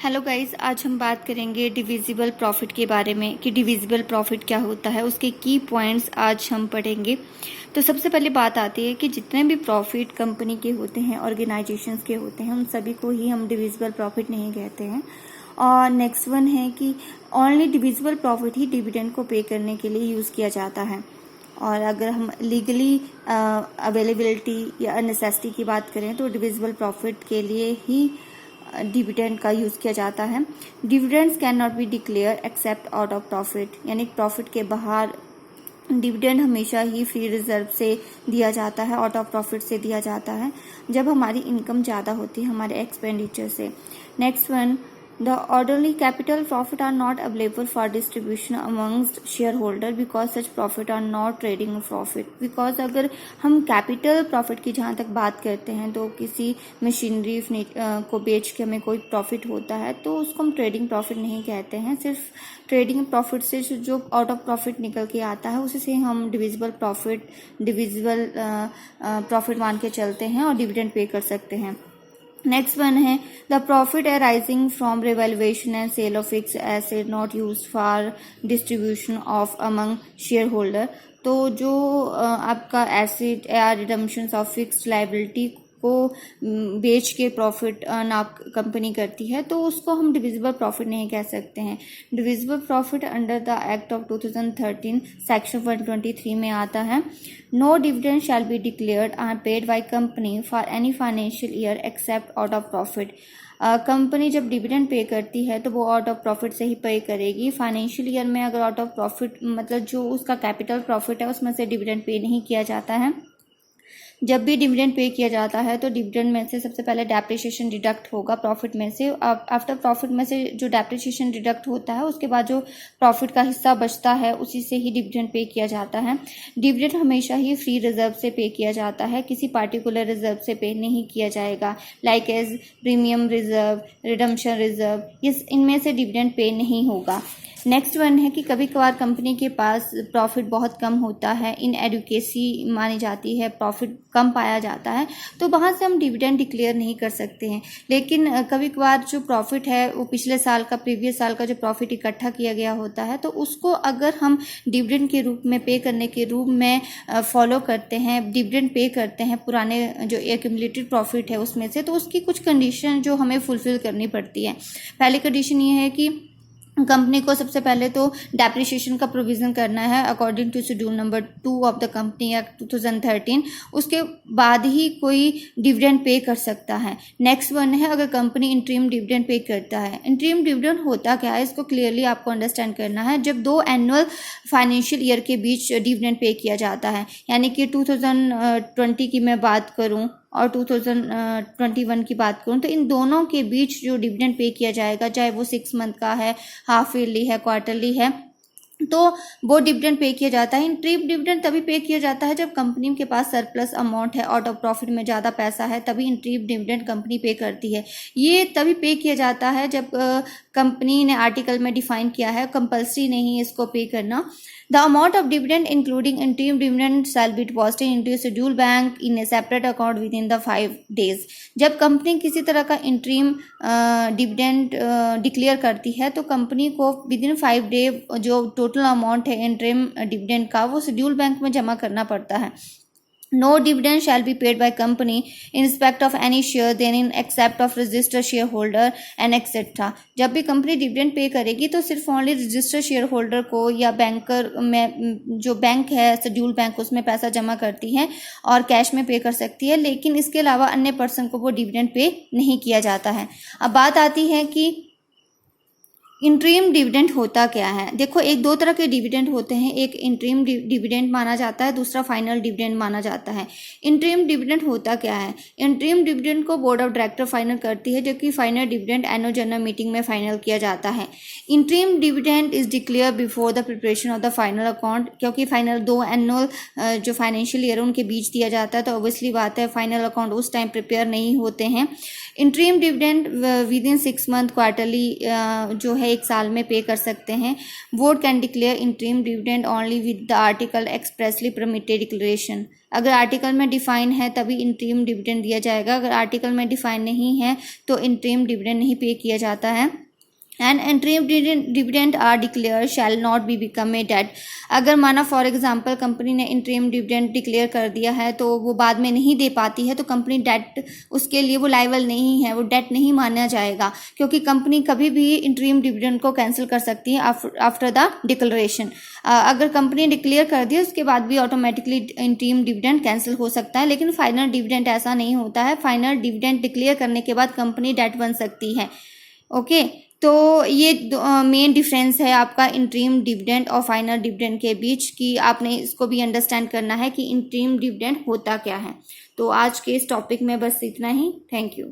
Hello guys, आज हम बात करेंगे डिविजिबल प्रॉफिट के बारे में कि डिविजिबल प्रॉफिट क्या होता है, उसके की पॉइंट्स आज हम पढ़ेंगे। तो सबसे पहले बात आती है कि जितने भी प्रॉफिट कंपनी के होते हैं, ऑर्गेनाइजेशंस के होते हैं, उन सभी को ही हम डिविजिबल प्रॉफिट नहीं कहते हैं। और नेक्स्ट वन है कि ओनली डिविजिबल प्रॉफिट ही डिविडेंड को पे करने के लिए यूज़ किया जाता है। और अगर हम लीगली अवेलेबिलिटी या नेसेसिटी की बात करें तो डिविजिबल प्रॉफिट के लिए ही डिविडेंड का यूज़ किया जाता है। Dividends can not be declare except out of profit, यानी प्रॉफिट के बाहर डिविडेंड हमेशा ही फ्री रिजर्व से दिया जाता है, आउट ऑफ प्रॉफिट से दिया जाता है जब हमारी इनकम ज़्यादा होती है हमारे एक्सपेंडिचर से। Next one, the orderly capital profit are not available for distribution amongst share holder because such profit are not trading profit. Because अगर हम कैपिटल प्रॉफिट की जहाँ तक बात करते हैं तो किसी मशीनरी को बेच के हमें कोई प्रॉफिट होता है तो उसको हम ट्रेडिंग प्रॉफिट नहीं कहते हैं। सिर्फ ट्रेडिंग प्रॉफिट से जो आउट ऑफ प्रॉफिट निकल के आता है उसी से हम डिविजिबल प्रॉफिट मान के चलते हैं और डिविडेंड पे कर सकते हैं। नेक्स्ट वन है the profit arising from revaluation and sale of fix asset not used for distribution of among share holder. तो जो आपका एसेट या रिडम्पशन ऑफ फिक्स लाइबिलिटी को बेच के प्रॉफिट अर्न आप कंपनी करती है तो उसको हम डिविजिबल प्रॉफिट नहीं कह सकते हैं। Divisible profit under the act of 2013 section 123 में आता है। No dividend shall be declared or paid by company for any financial year except out of profit. Company जब डिविडेंड पे करती है तो वो आउट ऑफ प्रॉफिट से ही पे करेगी। फाइनेंशियल ईयर में अगर आउट ऑफ प्रॉफिट मतलब जो उसका कैपिटल प्रॉफिट है उसमें से डिविडेंड पे नहीं किया जाता है। जब भी डिविडेंड पे किया जाता है तो डिविडेंड में से सबसे पहले डेप्रिसिएशन डिडक्ट होगा प्रॉफिट में से। आफ्टर प्रॉफिट में से जो डेप्रिसिएशन डिडक्ट होता है उसके बाद जो प्रॉफिट का हिस्सा बचता है उसी से ही डिविडेंड पे किया जाता है। डिविडेंड हमेशा ही फ्री रिजर्व से पे किया जाता है, किसी पार्टिकुलर रिजर्व से पे नहीं किया जाएगा। Like as premium reserve, redemption reserve, इनमें से डिविडेंड पे नहीं होगा। नेक्स्ट वन है कि कभी कभार कंपनी के पास प्रॉफिट बहुत कम होता है, इन एडुकेसी मानी जाती है, प्रॉफिट कम पाया जाता है तो वहाँ से हम डिविडेंड डिक्लेयर नहीं कर सकते हैं। लेकिन कभी कभार जो प्रॉफिट है वो पिछले साल का, प्रीवियस साल का जो प्रॉफिट इकट्ठा किया गया होता है तो उसको अगर हम डिविडेंड के रूप में पे करने के रूप में फॉलो करते हैं, डिविडेंड पे करते हैं पुराने जो एक्यूमुलेटेड प्रॉफिट है उसमें से, तो उसकी कुछ कंडीशन जो हमें फुलफिल करनी पड़ती है। पहली कंडीशन ये है कि कंपनी को सबसे पहले तो डेप्रिसिएशन का प्रोविज़न करना है according to schedule number 2 of the company act 2013, उसके बाद ही कोई डिविडेंड पे कर सकता है। नेक्स्ट वन है अगर कंपनी इंटरिम डिविडेंड पे करता है। इंटरिम डिविडेंड होता क्या है इसको क्लियरली आपको अंडरस्टैंड करना है। जब 2 एनुअल फाइनेंशियल ईयर के बीच डिविडेंड पे किया जाता है, यानी कि 2020 की मैं बात करूँ और 2021 की बात करूँ तो इन दोनों के बीच जो डिविडेंड पे किया जाएगा, चाहे वो 6 मंथ का है, हाफ ईयरली है, क्वार्टरली है, तो वो डिविडेंड पे किया जाता है। इंटरिम डिविडेंड तभी पे किया जाता है जब कंपनी के पास सरप्लस अमाउंट है, आउट ऑफ प्रॉफिट में ज़्यादा पैसा है, तभी इंटरिम डिविडेंड कंपनी पे करती है। ये तभी पे किया जाता है जब कंपनी ने आर्टिकल में डिफाइन किया है, कंपल्सरी नहीं है इसको पे करना। The amount of dividend including interim dividend shall be deposited into a scheduled bank in a separate account within the 5 days। जब कंपनी किसी तरह का इंटरिम डिविडेंड डिक्लेयर करती है तो कंपनी को विदिन 5 डे जो टोटल अमाउंट है इंटरिम डिविडेंड का वो शेड्यूल बैंक में जमा करना पड़ता है। No dividend shall be paid by company in respect of any share therein except of registered shareholder and etc। जब भी कंपनी डिविडेंड पे करेगी तो सिर्फ ओनली रजिस्टर्ड शेयर होल्डर को या बैंकर में जो बैंक है शेड्यूल बैंक उसमें पैसा जमा करती है और कैश में पे कर सकती है, लेकिन इसके अलावा अन्य पर्सन को वो डिविडेंड पे नहीं किया जाता है। अब बात आती है कि इंटरिम डिविडेंड होता क्या है। देखो, एक दो तरह के डिविडेंड होते हैं, एक इंटरिम डिविडेंड माना जाता है, दूसरा फाइनल डिविडेंड माना जाता है। इंटरिम डिविडेंड होता क्या है? इंटरिम डिविडेंड को बोर्ड ऑफ डायरेक्टर फाइनल करती है, जबकि final dividend annual general meeting में फाइनल किया जाता है। Interim dividend is declare before the preparation of the final account, क्योंकि फाइनल 2 एनुअल जो फाइनेंशियल ईयर उनके बीच दिया जाता है तो ऑब्वियसली बात है फाइनल अकाउंट उस टाइम प्रिपेयर नहीं होते हैं। Interim dividend with in 6 month quarterly जो है 1 साल में पे कर सकते हैं। Board can declare interim dividend only with the article expressly permitted declaration. अगर आर्टिकल में डिफाइन है तभी इंटरिम डिविडेंड दिया जाएगा, अगर आर्टिकल में डिफाइन नहीं है तो इंटरिम डिविडेंड नहीं पे किया जाता है। And interim dividend are declare shall not be become a date. अगर माना फॉर एग्जांपल कंपनी ने इंटरिम डिविडेंड डिक्लेयर कर दिया है तो वो बाद में नहीं दे पाती है तो कंपनी डेट, उसके लिए वो लायबल नहीं है, वो डेट नहीं माना जाएगा, क्योंकि कंपनी कभी भी इंटरिम डिविडेंड को कैंसिल कर सकती है आफ्टर द डिक्लेरेशन। अगर कंपनी डिक्लेयर कर दी उसके बाद भी ऑटोमेटिकली इंटरिम डिविडेंड कैंसिल हो सकता है, लेकिन फाइनल डिविडेंड ऐसा नहीं होता है। फाइनल डिविडेंड डिक्लेयर करने के बाद कंपनी डेट बन सकती है। ओके, तो ये मेन डिफरेंस है आपका इंटरिम डिविडेंड और फाइनल डिविडेंड के बीच, कि आपने इसको भी अंडरस्टैंड करना है कि इंटरिम डिविडेंड होता क्या है। तो आज के इस टॉपिक में बस इतना ही। Thank you.